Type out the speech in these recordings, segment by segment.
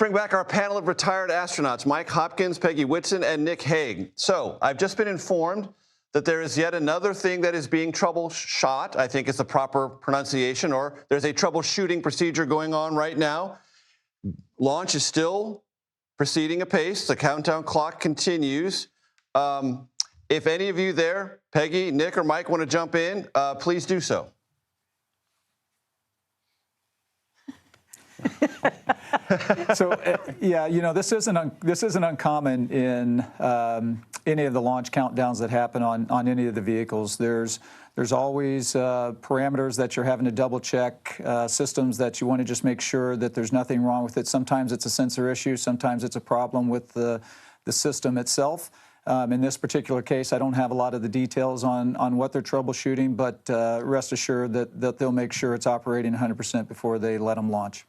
bring back our panel of retired astronauts, Mike Hopkins, Peggy Whitson, and Nick Hague. So I've just been informed that there is yet another thing that is being troubleshot. I think it's the proper pronunciation, or there's a troubleshooting procedure going on right now. Launch is still proceeding apace. The countdown clock continues. If any of you there, Peggy, Nick, or Mike, want to jump in, please do so. So, yeah, you know, this isn't uncommon in any of the launch countdowns that happen on any of the vehicles. There's always parameters that you're having to double check, systems that you want to just make sure that there's nothing wrong with it. Sometimes it's a sensor issue, sometimes it's a problem with the system itself. In this particular case, I don't have a lot of the details on what they're troubleshooting, but rest assured that they'll make sure it's operating 100% before they let them launch.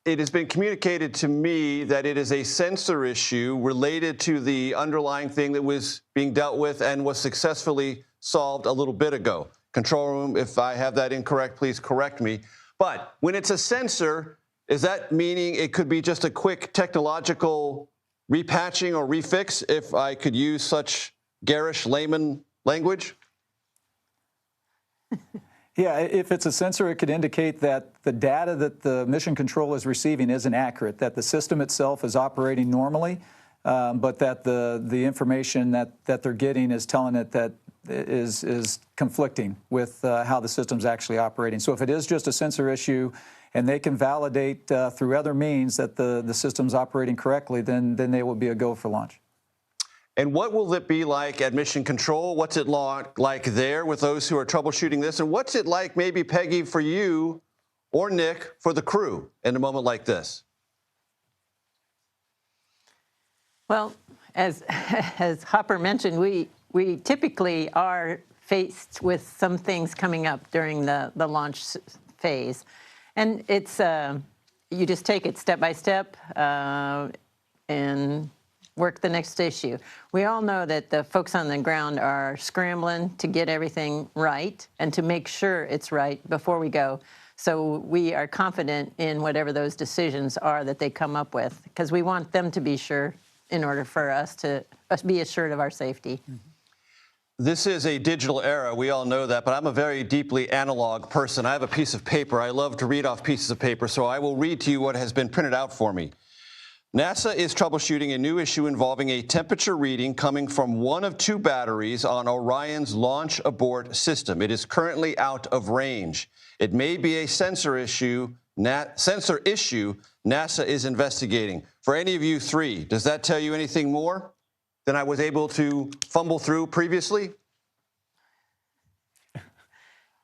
It has been communicated to me that it is a sensor issue related to the underlying thing that was being dealt with and was successfully solved a little bit ago. Control room, if I have that incorrect, please correct me. But when it's a sensor, is that meaning it could be just a quick technological repatching or refix, if I could use such garish layman language? Yeah, if it's a sensor, it could indicate that the data that the mission control is receiving isn't accurate, that the system itself is operating normally, but that the information that they're getting is telling it that is conflicting with how the system's actually operating. So if it is just a sensor issue and they can validate through other means that the system's operating correctly, then they will be a go for launch. And what will it be like at Mission Control? What's it like there with those who are troubleshooting this? And what's it like, maybe, Peggy, for you or Nick, for the crew in a moment like this? Well, as Hopper mentioned, we typically are faced with some things coming up during the launch phase. And it's, you just take it step by step and work the next issue. We all know that the folks on the ground are scrambling to get everything right and to make sure it's right before we go. So we are confident in whatever those decisions are that they come up with, because we want them to be sure in order for us to be assured of our safety. This is a digital era, we all know that, but I'm a very deeply analog person. I have a piece of paper. I love to read off pieces of paper, so I will read to you what has been printed out for me. NASA is troubleshooting a new issue involving a temperature reading coming from one of two batteries on Orion's launch abort system. It is currently out of range. It may be a sensor issue NASA is investigating. For any of you three, does that tell you anything more than I was able to fumble through previously?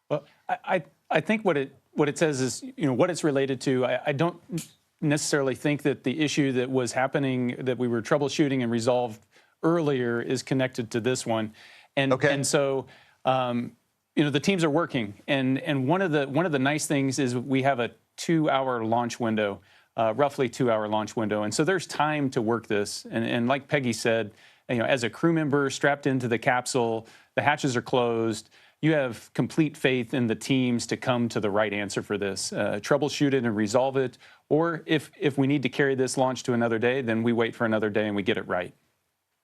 Well, I think what it says is, you know, what it's related to. I don't necessarily think that the issue that was happening, that we were troubleshooting and resolved earlier, is connected to this one. And so you know, the teams are working, and one of the nice things is we have a 2-hour launch window, roughly 2-hour launch window, and so there's time to work this. And like Peggy said, you know, as a crew member strapped into the capsule, the hatches are closed. You have complete faith in the teams to come to the right answer for this, troubleshoot it and resolve it. Or if we need to carry this launch to another day, then we wait for another day and we get it right.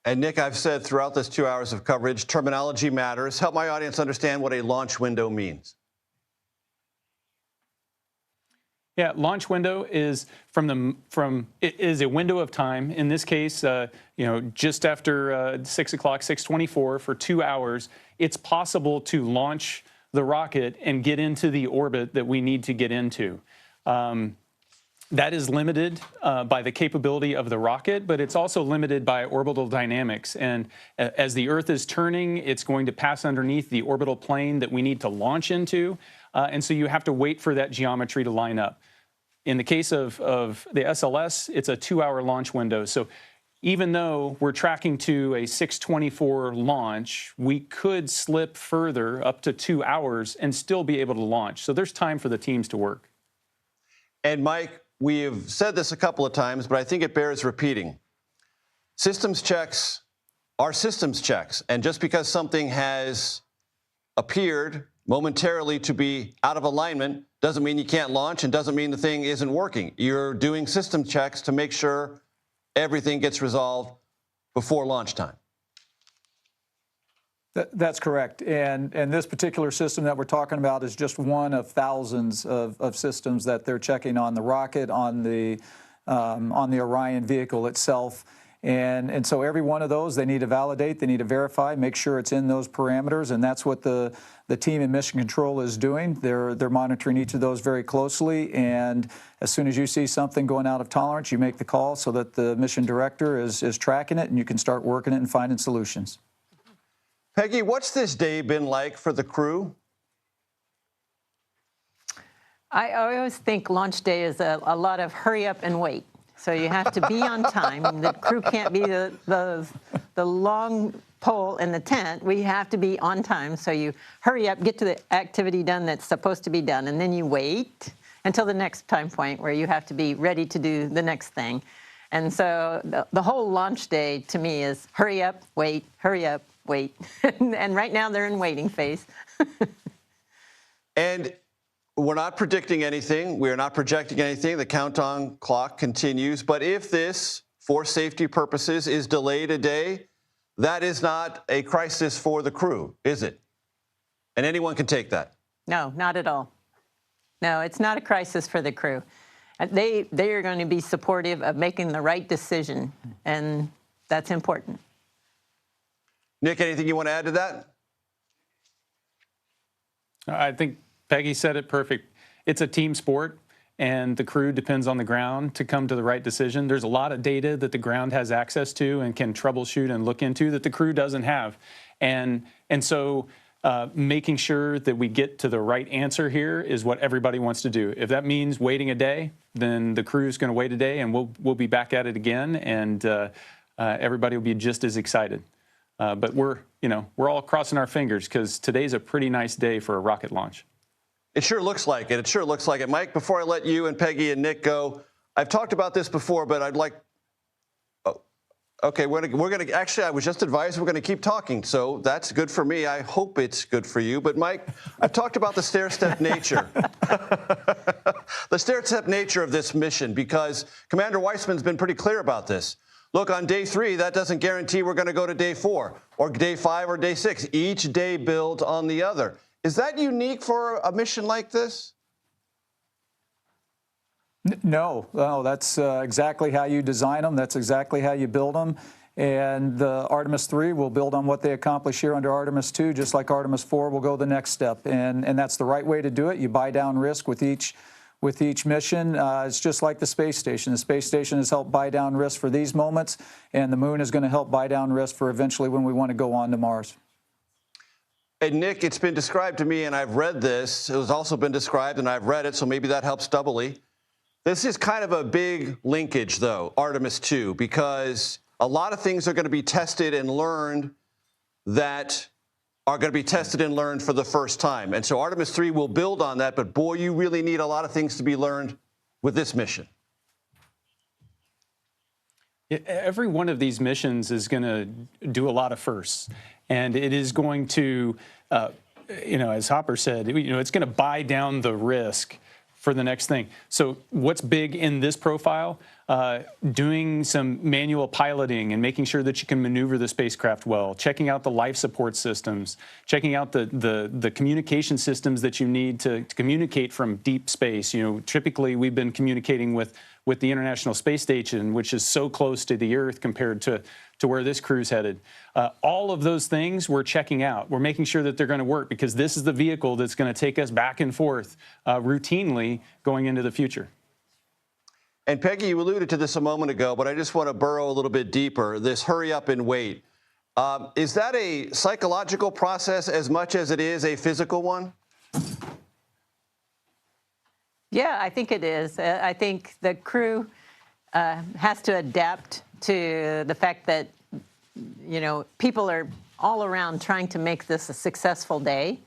And Nick, I've said throughout this 2 hours of coverage, terminology matters. Help my audience understand what a launch window means. Yeah, launch window is it is a window of time. In this case, you know, just after 6 o'clock, 6:24 for 2 hours, it's possible to launch the rocket and get into the orbit that we need to get into. That is limited by the capability of the rocket, but it's also limited by orbital dynamics. And as the Earth is turning, it's going to pass underneath the orbital plane that we need to launch into. And so you have to wait for that geometry to line up. In the case of the SLS, it's a 2-hour launch window. So even though we're tracking to a 6:24 launch, we could slip further up to 2 hours and still be able to launch. So there's time for the teams to work. And Mike, we have said this a couple of times, but I think it bears repeating. Systems checks are systems checks. And just because something has appeared momentarily to be out of alignment doesn't mean you can't launch and doesn't mean the thing isn't working. You're doing system checks to make sure everything gets resolved before launch time. That's correct. And this particular system that we're talking about is just one of thousands of systems that they're checking on the rocket, on the Orion vehicle itself. And so every one of those they need to validate, they need to verify, make sure it's in those parameters, and that's what the team in Mission Control is doing. They're monitoring each of those very closely, and as soon as you see something going out of tolerance, you make the call so that the mission director is tracking it, and you can start working it and finding solutions. Peggy, what's this day been like for the crew? I always think launch day is a lot of hurry up and wait. So you have to be on time. The crew can't be the long pole in the tent. We have to be on time. So you hurry up, get to the activity done that's supposed to be done, and then you wait until the next time point where you have to be ready to do the next thing. And so the whole launch day to me is hurry up, wait, hurry up, wait. And right now they're in waiting phase. And we're not predicting anything. We're not projecting anything. The countdown clock continues. But if this, for safety purposes, is delayed a day, that is not a crisis for the crew, is it? And anyone can take that. No, not at all. No, it's not a crisis for the crew. They are going to be supportive of making the right decision, and that's important. Nick, anything you want to add to that? I think Peggy said it perfect. It's a team sport, and the crew depends on the ground to come to the right decision. There's a lot of data that the ground has access to and can troubleshoot and look into that the crew doesn't have. And so making sure that we get to the right answer here is what everybody wants to do. If that means waiting a day, then the crew is going to wait a day, and we'll be back at it again, and everybody will be just as excited. But we're all crossing our fingers because today's a pretty nice day for a rocket launch. It sure looks like it. It sure looks like it. Mike, before I let you and Peggy and Nick go, I've talked about this before, but I'd like. Oh, okay, we're gonna. Actually, I was just advised we're gonna keep talking, so that's good for me. I hope it's good for you. But Mike, I've talked about the stair-step nature, the stair-step nature of this mission, because Commander Whitman's been pretty clear about this. Look, on day 3, that doesn't guarantee we're going to go to day 4 or day 5 or day 6. Each day builds on the other. Is that unique for a mission like this? No, that's exactly how you design them. That's exactly how you build them. And the Artemis III will build on what they accomplish here under Artemis II, just like Artemis IV will go the next step. And that's the right way to do it. You buy down risk with each mission. It's just like the space station. The space station has helped buy down risk for these moments, and the moon is going to help buy down risk for eventually when we want to go on to Mars. And Nick, it's been described to me, and I've read this. It has also been described, and I've read it, so maybe that helps doubly. This is kind of a big linkage, though, Artemis II, because a lot of things are going to be tested and learned that are going to be tested and learned for the first time. And so Artemis III will build on that, but boy, you really need a lot of things to be learned with this mission. Every one of these missions is going to do a lot of firsts, and it is going to, as Hopper said, it's going to buy down the risk for the next thing. So what's big in this profile? Doing some manual piloting and making sure that you can maneuver the spacecraft well, checking out the life support systems, checking out the communication systems that you need to communicate from deep space. Typically we've been communicating with the International Space Station, which is so close to the Earth compared to where this crew's headed. All of those things we're checking out. We're making sure that they're going to work because this is the vehicle that's going to take us back and forth routinely going into the future. And Peggy, you alluded to this a moment ago, but I just want to burrow a little bit deeper. This hurry up and wait. Is that a psychological process as much as it is a physical one? Yeah, I think it is. I think the crew has to adapt to the fact that, people are all around trying to make this a successful day.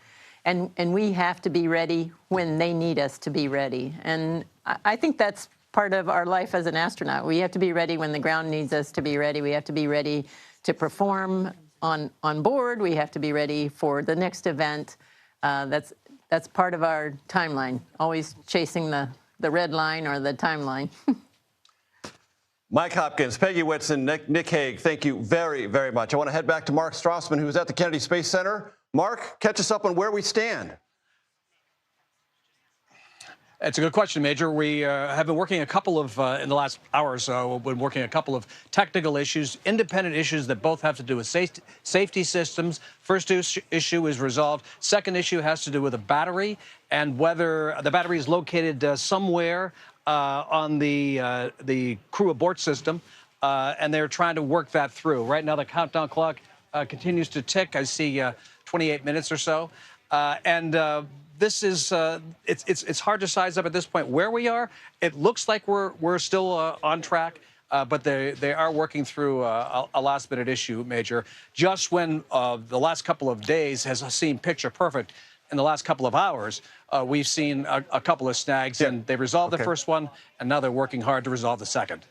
And we have to be ready when they need us to be ready. And I think that's part of our life as an astronaut. We have to be ready when the ground needs us to be ready. We have to be ready to perform on board. We have to be ready for the next event. That's That's part of our timeline, always chasing the red line or the timeline. Mike Hopkins, Peggy Whitson, Nick Hague, thank you very, very much. I want to head back to Mark Strassmann, who's at the Kennedy Space Center. Mark, catch us up on where we stand. It's a good question, Major. We have been working a couple of, in the last hour or so, we've been working a couple of technical issues, independent issues that both have to do with safety systems. First issue is resolved. Second issue has to do with a battery and whether the battery is located somewhere on the crew abort system, and they're trying to work that through. Right now, the countdown clock continues to tick. I see 28 minutes or so, this is it's hard to size up at this point where we are. It looks like we're still on track, but they are working through a last-minute issue, Major. Just when the last couple of days has seemed picture perfect, in the last couple of hours, we've seen a couple of snags, and they resolved the first one, and now they're working hard to resolve the second.